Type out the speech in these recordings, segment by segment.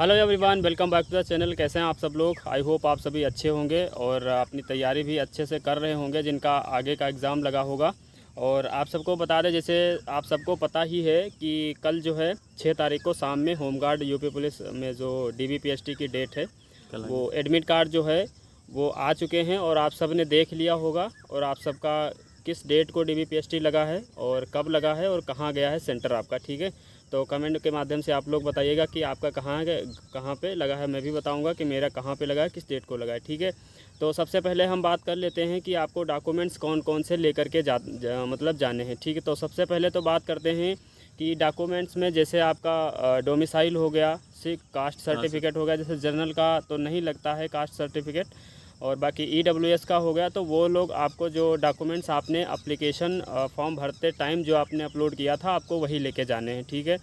Hello everyone, welcome back to the channel. कैसे हैं आप सब लोग? आई होप आप सभी अच्छे होंगे और अपनी तैयारी भी अच्छे से कर रहे होंगे जिनका आगे का एग्ज़ाम लगा होगा। और आप सबको बता दें, जैसे आप सबको पता ही है कि कल जो है 6 तारीख को शाम में होमगार्ड यूपी पुलिस में जो DBPST की डेट है वो एडमिट कार्ड जो है वो आ चुके हैं और आप सब ने देख लिया होगा। और आप सबका किस डेट को DBPST लगा है और कब लगा है और कहाँ गया है सेंटर आपका, ठीक है। तो कमेंट के माध्यम से आप लोग बताइएगा कि आपका कहाँ पे लगा है। मैं भी बताऊंगा कि मेरा कहाँ पे लगा है, किस डेट को लगा है, ठीक है। तो सबसे पहले हम बात कर लेते हैं कि आपको डॉक्यूमेंट्स कौन कौन से लेकर के मतलब जाने हैं, ठीक है। तो सबसे पहले तो बात करते हैं कि डॉक्यूमेंट्स में जैसे आपका डोमिसाइल हो गया, कास्ट सर्टिफिकेट हो गया। जैसे जनरल का तो नहीं लगता है कास्ट सर्टिफिकेट, और बाकी EWS का हो गया। तो वो लोग आपको जो डॉक्यूमेंट्स आपने एप्लीकेशन फॉर्म भरते टाइम जो आपने अपलोड किया था आपको वही लेके जाने हैं, ठीक है।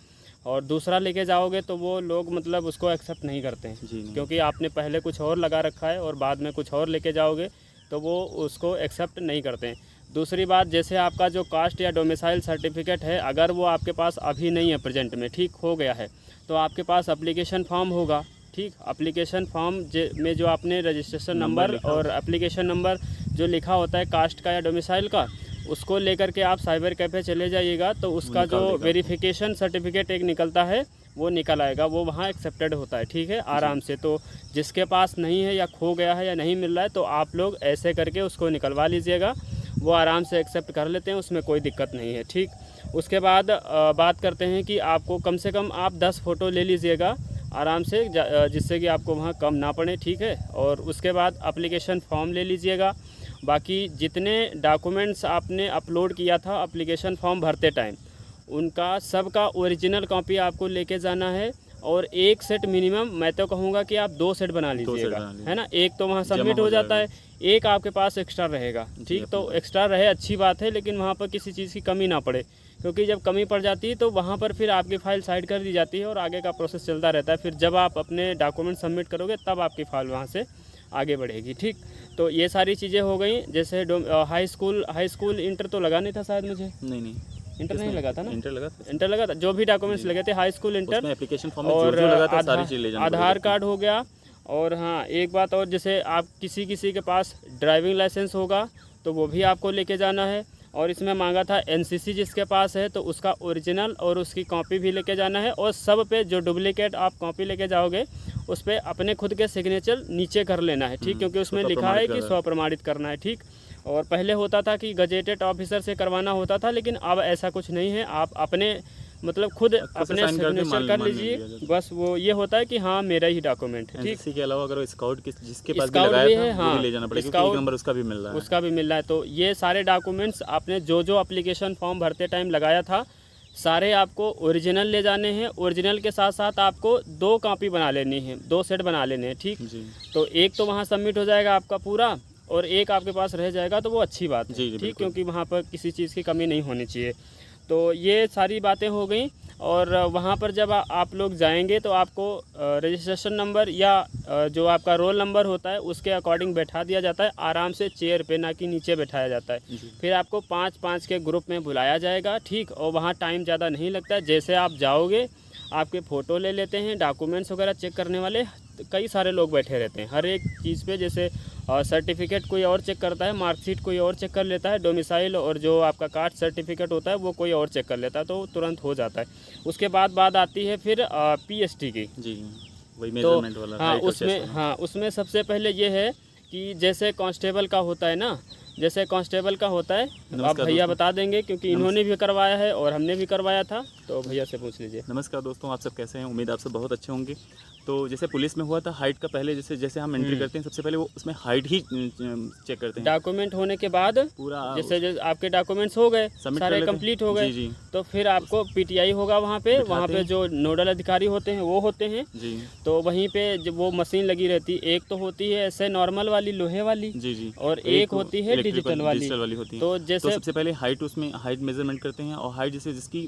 और दूसरा लेके जाओगे तो वो लोग मतलब उसको एक्सेप्ट नहीं करते हैं, क्योंकि आपने पहले कुछ और लगा रखा है और बाद में कुछ और लेके जाओगे तो वो उसको एक्सेप्ट नहीं करते हैं। दूसरी बात, जैसे आपका जो कास्ट या डोमिसाइल सर्टिफिकेट है अगर वो आपके पास अभी नहीं है प्रेजेंट में, ठीक हो गया है, तो आपके पास एप्लीकेशन फॉर्म होगा, ठीक। एप्लीकेशन फॉर्म में जो आपने रजिस्ट्रेशन नंबर और एप्लीकेशन नंबर जो लिखा होता है कास्ट का या डोमिसाइल का, उसको लेकर के आप साइबर कैफ़े चले जाइएगा तो उसका जो वेरिफिकेशन सर्टिफिकेट एक निकलता है वो निकल आएगा, वो वहाँ एक्सेप्टेड होता है, ठीक है, आराम से। तो जिसके पास नहीं है या खो गया है या नहीं मिल रहा है तो आप लोग ऐसे करके उसको निकलवा लीजिएगा, वो आराम से एक्सेप्ट कर लेते हैं, उसमें कोई दिक्कत नहीं है, ठीक। उसके बाद बात करते हैं कि आपको कम से कम आप 10 फ़ोटो ले लीजिएगा आराम से, जिससे कि आपको वहाँ कम ना पड़े, ठीक है। और उसके बाद एप्लीकेशन फॉर्म ले लीजिएगा। बाकी जितने डॉक्यूमेंट्स आपने अपलोड किया था एप्लीकेशन फॉर्म भरते टाइम, उनका सबका ओरिजिनल कॉपी आपको लेके जाना है। और एक सेट मिनिमम, मैं तो कहूँगा कि आप 2 सेट बना लीजिएगा, है ना। एक तो वहाँ सबमिट हो जाता है, एक आपके पास एक्स्ट्रा रहेगा, ठीक। तो एक्स्ट्रा रहे अच्छी बात है, लेकिन वहाँ पर किसी चीज़ की कमी ना पड़े, क्योंकि जब कमी पड़ जाती है तो वहाँ पर फिर आपकी फ़ाइल साइड कर दी जाती है और आगे का प्रोसेस चलता रहता है। फिर जब आप अपने डॉक्यूमेंट सबमिट करोगे तब आपकी फ़ाइल वहाँ से आगे बढ़ेगी, ठीक। तो ये सारी चीज़ें हो गई। जैसे हाई स्कूल इंटर तो लगा नहीं था शायद, मुझे नहीं इंटर नहीं लगा था ना, इंटर लगा था। जो भी डॉक्यूमेंट्स लगे थे high school, inter, application form और आधार कार्ड हो गया। और हाँ, एक बात और, जैसे आप किसी के पास ड्राइविंग लाइसेंस होगा तो वो भी आपको लेके जाना है। और इसमें मांगा था NCC जिसके पास है तो उसका ओरिजिनल और उसकी कॉपी भी लेके जाना है। और सब पे जो डुप्लीकेट आप कॉपी लेके जाओगे उस पर अपने खुद के सिग्नेचर नीचे कर लेना है, ठीक, क्योंकि उसमें लिखा है कि स्वप्रमाणित करना है, ठीक। और पहले होता था कि गजेटेड ऑफिसर से करवाना होता था, लेकिन अब ऐसा कुछ नहीं है, आप अपने मतलब खुद अपने सिग्नेचर कर लीजिए, बस वो ये होता है कि हाँ मेरा ही डॉक्यूमेंट है, ठीक। इसी के अलावा अगर स्काउट जिसके पास भी लगाया था, हाँ, वो भी ले जाना पड़ेगा, क्योंकि नंबर उसका भी मिल रहा है, तो ये सारे डॉक्यूमेंट्स आपने जो एप्लीकेशन फॉर्म भरते टाइम लगाया था सारे आपको ओरिजिनल ले जाने हैं। ओरिजिनल के साथ साथ आपको 2 कॉपी बना लेनी है, 2 सेट बना लेने हैं, ठीक। तो एक तो वहाँ सबमिट हो जाएगा आपका पूरा और एक आपके पास रह जाएगा, तो वो अच्छी बात है, ठीक, क्योंकि वहाँ पर किसी चीज़ की कमी नहीं होनी चाहिए। तो ये सारी बातें हो गई। और वहाँ पर जब आप लोग जाएंगे तो आपको रजिस्ट्रेशन नंबर या जो आपका रोल नंबर होता है उसके अकॉर्डिंग बैठा दिया जाता है, आराम से चेयर पे, ना कि नीचे बैठाया जाता है। फिर आपको 5-5 के ग्रुप में बुलाया जाएगा, ठीक। और वहाँ टाइम ज़्यादा नहीं लगता है। जैसे आप जाओगे आपके फ़ोटो ले लेते हैं, डॉक्यूमेंट्स वगैरह चेक करने वाले कई सारे लोग बैठे रहते हैं हर एक चीज़ पे। जैसे सर्टिफिकेट कोई और चेक करता है, मार्कशीट कोई और चेक कर लेता है, डोमिसाइल और जो आपका कास्ट सर्टिफिकेट होता है वो कोई और चेक कर लेता है, तो तुरंत हो जाता है। उसके बाद बात आती है फिर PST की, जी, वही मेजरमेंट वाला। हाँ, उसमें सबसे पहले ये है कि जैसे कांस्टेबल का होता है ना, जैसे कांस्टेबल का होता है, आप भैया बता देंगे क्योंकि इन्होंने भी करवाया है और हमने भी करवाया था, तो भैया से पूछ लीजिए। नमस्कार दोस्तों, आप सब कैसे हैं? उम्मीद आप सब बहुत अच्छे होंगे। तो जैसे पुलिस में हुआ था, हाइट का पहले जैसे हम एंट्री करते हैं सबसे पहले वो उसमें हाइट ही चेक करते हैं। डॉक्यूमेंट होने के बाद पूरा जैसे आपके डॉक्यूमेंट हो गए, सारे कंप्लीट हो गए, तो फिर आपको PTI होगा वहाँ पे जो नोडल अधिकारी होते हैं वो होते हैं, तो वहीं पे जब वो मशीन लगी रहती है, एक तो होती है ऐसे नॉर्मल वाली लोहे वाली, और एक होती है डिजिटल वाली होती है। तो जैसे तो सबसे पहले हाइट, उसमें हाइट मेजरमेंट करते हैं, और हाइट जैसे जिसकी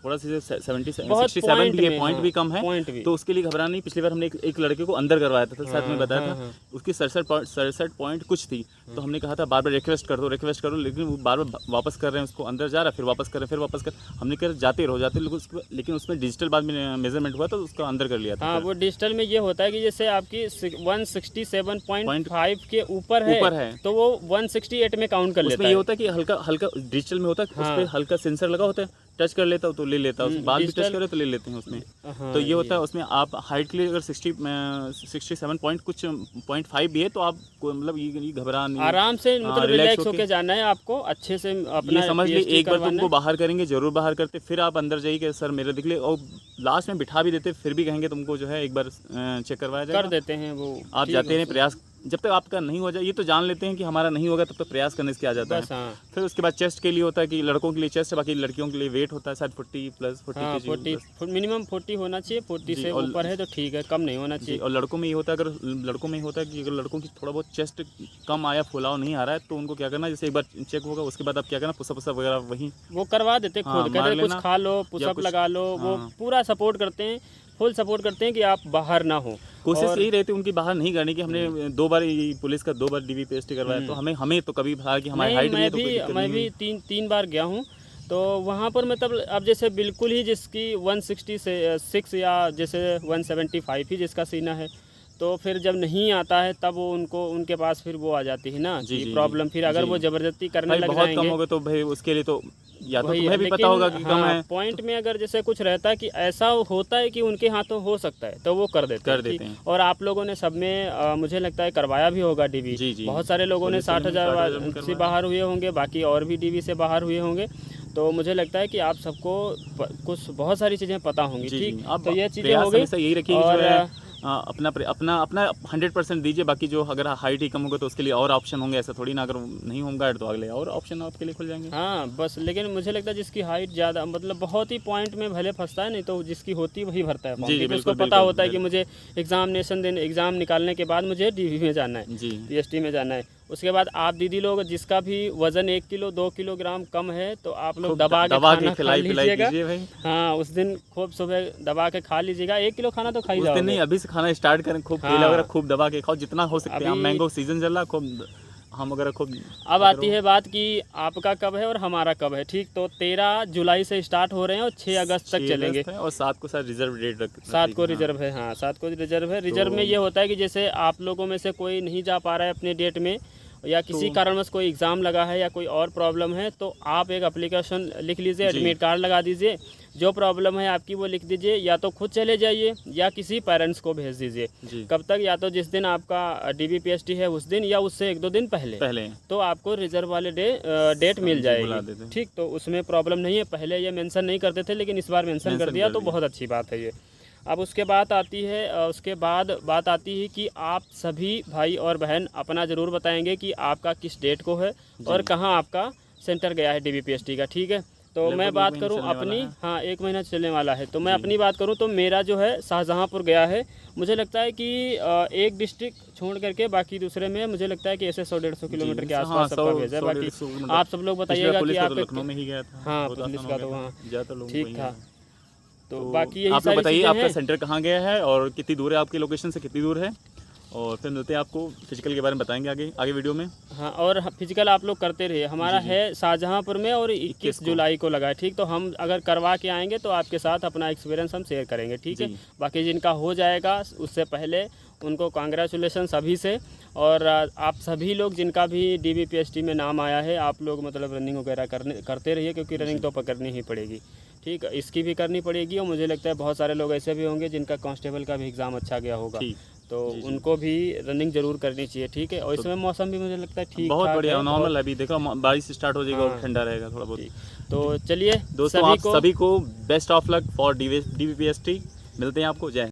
थोड़ा सा 67 भी है, पॉइंट भी कम है, तो उसके लिए घबराना नहीं। पिछली बार हमने एक लड़के को अंदर करवाया था, साथ में बताया था, उसकी 67 पॉइंट कुछ थी, तो हमने कहा था बार बार रिक्वेस्ट कर दो, लेकिन वो बार बार वापस कर रहे हैं, उसको अंदर जा रहा है, फिर वापस कर रहे हैं, फिर वापस कर, हमने कहा जाते रहो, लेकिन उसमें डिजिटल बाद में मेजरमेंट हुआ तो उसका अंदर कर लिया था। हाँ, वो डिजिटल में ये होता है कि जैसे आपकी 167.5 के ऊपर है तो वो 168 में काउंट कर लेता है। उसमें ये होता है कि हल्का हल्का डिजिटल में होता है, उस पे हल्का सेंसर लगा होता है, टच कर लेता तो ले लेता, उसमें बाद भी टच करे तो ले लेते हैं उसमें। तो ये होता है, उसमें आप हाइट के लिए अगर 67 पॉइंट कुछ 0.5 भी है तो आप मतलब ये घबरा नहीं, आराम से मतलब रिलैक्स होके जाना है आपको, अच्छे से अपना ये समझ लीजिए। एक बार तुमको बाहर करेंगे, जरूर बाहर करते, फिर आप अंदर जाइए कि सर मेरे दिख ले, और लास्ट में बिठा भी देते, फिर भी कहेंगे तुमको जो है एक बार चेक करवाया जाएगा, कर देते हैं वो। आप जाते हैं, प्रयास जब तक आपका नहीं हो जाए, ये तो जान लेते हैं कि हमारा नहीं होगा, तब तक प्रयास करने से क्या जाता है। फिर उसके बाद चेस्ट के लिए होता है कि लड़कों के लिए चेस्ट है, बाकी लड़कियों के लिए वेट होता है शायद 40 मिनिमम 40 होना चाहिए, 40 से ऊपर है तो ठीक है, कम नहीं होना चाहिए। और लड़कों में ये होता है, अगर लड़कों में ये होता है कि अगर लड़कों की थोड़ा बहुत चेस्ट कम आया, फुलाव नहीं आ रहा है, तो उनको क्या करना, जैसे एक बार चेक होगा उसके बाद आप क्या करना, पुशअप वगैरह वहीं वो करवा देते खुद, कहते हैं कुछ खा लो, पुशअप लगा लो, वो पूरा सपोर्ट करते हैं, फुल सपोर्ट करते हैं कि आप बाहर ना हो। कोशिश यही रहती है उनकी बाहर नहीं करने की। हमने 2 बार पुलिस का 2 बार DBPST करवाया, तो हमें तो कभी था कि हमारी हाइट मैं भी 3 बार गया हूँ, तो वहाँ पर मतलब अब जैसे बिल्कुल ही जिसकी 166 या जैसे 175 ही जिसका सीना है, तो फिर जब नहीं आता है तब वो उनके पास फिर वो आ जाती है ना कि प्रॉब्लम। फिर अगर वो जबरदस्ती करने लग जाएंगे, कम हो गए तो भाई उसके लिए तो या तो तुम्हें भी पता होगा कि कम है। पॉइंट में अगर जैसे कुछ रहता है कि ऐसा होता है कि उनके हाथों हो सकता है, तो वो कर देते हैं। और आप लोगों ने सब में मुझे लगता है करवाया भी होगा DB। बहुत सारे लोगों ने 60,000 से बाहर हुए होंगे, बाकी और भी DB से बाहर हुए होंगे, तो मुझे लगता है कि आप सबको कुछ बहुत सारी चीज़ें पता होंगी। ठीक, तो ये चीज़ें हो गई। यही रखिए और अपना 100% दीजिए, बाकी जो अगर हाइट ही कम होगा तो उसके लिए और ऑप्शन होंगे, ऐसा थोड़ी ना अगर नहीं होगा तो अगले और ऑप्शन आपके लिए खुल जाएंगे। हाँ बस, लेकिन मुझे लगता है जिसकी हाइट ज़्यादा मतलब बहुत ही पॉइंट में भले फंसता है, नहीं तो जिसकी होती है वही भरता है। जी, उसको पता होता है कि मुझे एग्ज़ाम निकालने के बाद मुझे DB में जाना है, PST में जाना है। उसके बाद आप दीदी लोग जिसका भी वजन 1 किलो 2 किलोग्राम कम है, तो आप लोग दबा के खा लीजिएगा। हाँ, उस दिन खूब सुबह दबा के खा लीजिएगा। 1 किलो खाना तो खा ही जाओगे। नहीं, अभी से खाना स्टार्ट करें, खूब केला वगैरह खूब दबा के खाओ, जितना हो सकता है। मैंगो सीजन चल रहा, खूब हम वगैरह खूब। अब आती है बात कि आपका कब है और हमारा कब है। ठीक, तो 13 जुलाई से स्टार्ट हो रहे हैं और 6 अगस्त तक चलेंगे। और 7 को शायद रिजर्व डेट 7 को रिजर्व है। हाँ, 7 को रिजर्व है। रिजर्व में ये होता है कि जैसे आप लोगों में से कोई नहीं जा पा रहा है अपने डेट में, या किसी कारणवश कोई एग्ज़ाम लगा है या कोई और प्रॉब्लम है, तो आप एक एप्लीकेशन लिख लीजिए, एडमिट कार्ड लगा दीजिए, जो प्रॉब्लम है आपकी वो लिख दीजिए, या तो खुद चले जाइए या किसी पेरेंट्स को भेज दीजिए। कब तक, या तो जिस दिन आपका DBPST है उस दिन, या उससे 1-2 दिन पहले तो आपको रिजर्व वाले डेट मिल जाएगी। ठीक, तो उसमें प्रॉब्लम नहीं है। पहले ये मेंशन नहीं करते थे, लेकिन इस बार मेंशन कर दिया, तो बहुत अच्छी बात है ये। अब उसके बाद आती है कि आप सभी भाई और बहन अपना ज़रूर बताएंगे कि आपका किस डेट को है और कहाँ आपका सेंटर गया है DBPST का। ठीक है, तो मैं बात करूं अपनी, हाँ 1 महीना चलने वाला है, तो मैं अपनी बात करूं तो मेरा जो है शाहजहांपुर गया है। मुझे लगता है कि एक डिस्ट्रिक्ट छोड़ करके बाकी दूसरे में मुझे लगता है कि ऐसे 100-150 किलोमीटर के आसपास सबका भेजा है। बाकी आप सब लोग बताइएगा कि आप लखनऊ में ही गया था। हाँ, पुलिस का तो वहाँ ठीक था। तो बाकी यही आप बताइए आपका सेंटर कहाँ गया है और कितनी दूर है, आपकी लोकेशन से कितनी दूर है, और फिर मिलते हैं आपको फिजिकल के बारे में बताएंगे आगे वीडियो में। हाँ, और फिजिकल आप लोग करते रहिए। हमारा है शाहजहांपुर में और 21 जुलाई को लगा है। ठीक, तो हम अगर करवा के आएंगे तो आपके साथ अपना एक्सपीरियंस हम शेयर करेंगे। ठीक है, बाकी जिनका हो जाएगा उससे पहले उनको कांग्रेचुलेशन सभी से। और आप सभी लोग जिनका भी DBPST में नाम आया है, आप लोग मतलब रनिंग वगैरह करते रहिए, क्योंकि रनिंग तो करनी ही पड़ेगी। ठीक, इसकी भी करनी पड़ेगी, और मुझे लगता है बहुत सारे लोग ऐसे भी होंगे जिनका कांस्टेबल का भी एग्ज़ाम अच्छा गया होगा, तो उनको भी रनिंग जरूर करनी चाहिए। ठीक है, और इसमें मौसम भी मुझे लगता है ठीक बहुत बढ़िया नॉर्मल है। अभी देखो बारिश स्टार्ट हो जाएगा और ठंडा रहेगा थोड़ा बहुत। तो चलिए दोस्तों, आप सभी को best of luck for DBPST। मिलते हैं आपको। जय।